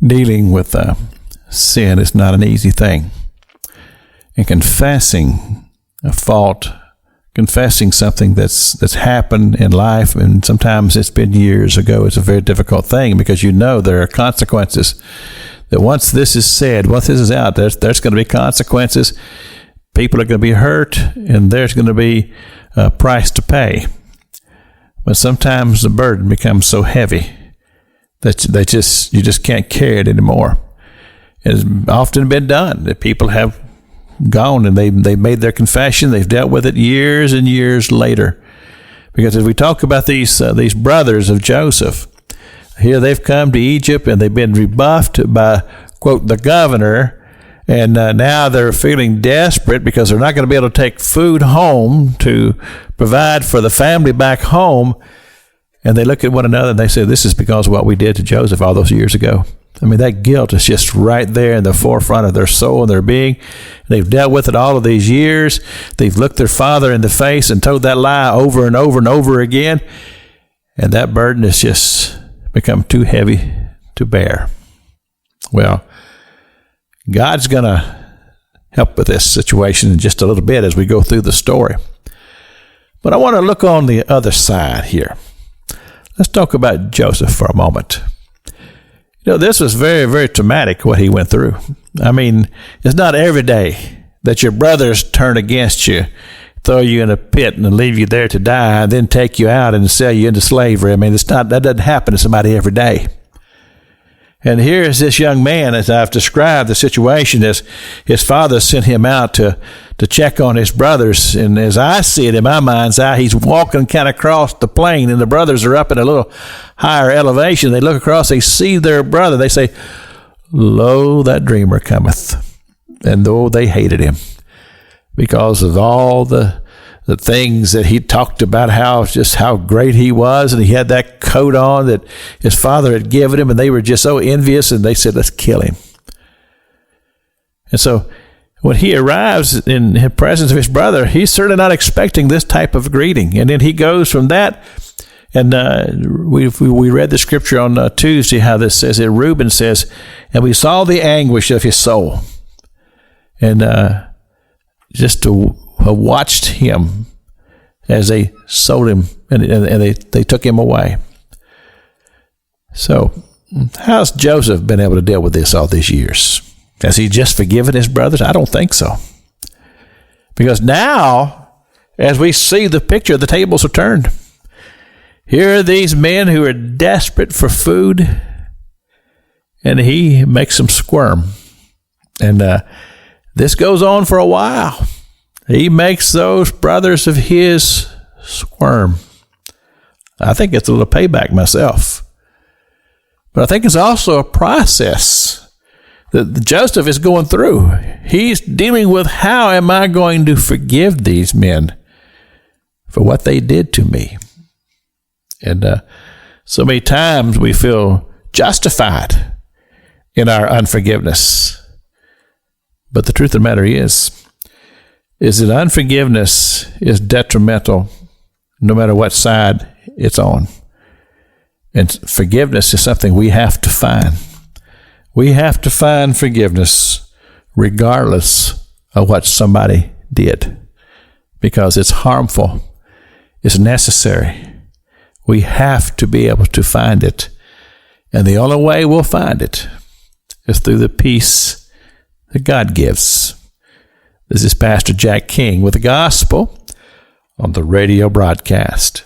Dealing with sin is not an easy thing. And confessing a fault, confessing something that's happened in life, and sometimes it's been years ago, it's a very difficult thing because you know there are consequences. That once this is said, once this is out, there's going to be consequences. People are going to be hurt, and there's going to be a price to pay. But sometimes the burden becomes so heavy that you just can't carry it anymore. It's often been done that people have gone and they've made their confession. They've dealt with it years and years later. Because as we talk about these brothers of Joseph, here they've come to Egypt and they've been rebuffed by, quote, the governor. And now they're feeling desperate because they're not going to be able to take food home to provide for the family back home. And they look at one another and they say, this is because of what we did to Joseph all those years ago. I mean, that guilt is just right there in the forefront of their soul and their being. They've dealt with it all of these years. They've looked their father in the face and told that lie over and over and over again. And that burden has just become too heavy to bear. Well, God's going to help with this situation in just a little bit as we go through the story. But I want to look on the other side here. Let's talk about Joseph for a moment. You know, this was very, very traumatic what he went through. I mean, it's not every day that your brothers turn against you, throw you in a pit and leave you there to die, and then take you out and sell you into slavery. I mean, that doesn't happen to somebody every day. And here's this young man, as I've described the situation, as his father sent him out to check on his brothers. And as I see it in my mind's eye, he's walking kind of across the plain, and the brothers are up at a little higher elevation. They look across, they see their brother. They say, lo, that dreamer cometh. And though they hated him because of all the things that he talked about, how great he was, and he had that coat on that his father had given him, and they were just so envious, and they said, let's kill him. And so when he arrives in the presence of his brother, he's certainly not expecting this type of greeting. And then he goes from that, and we read the scripture on Tuesday, how this says it. Reuben says, and we saw the anguish of his soul. And just to watched him as they sold him and they took him away. So how's Joseph been able to deal with this all these years? Has he just forgiven his brothers? I don't think so. Because now, as we see the picture, the tables are turned. Here are these men who are desperate for food, and he makes them squirm. And this goes on for a while. He makes those brothers of his squirm. I think it's a little payback myself. But I think it's also a process that Joseph is going through. He's dealing with, how am I going to forgive these men for what they did to me? And so many times we feel justified in our unforgiveness. But the truth of the matter is that unforgiveness is detrimental no matter what side it's on. And forgiveness is something we have to find. We have to find forgiveness regardless of what somebody did, because it's harmful. It's necessary. We have to be able to find it. And the only way we'll find it is through the peace that God gives. This is Pastor Jack King with the gospel on the radio broadcast.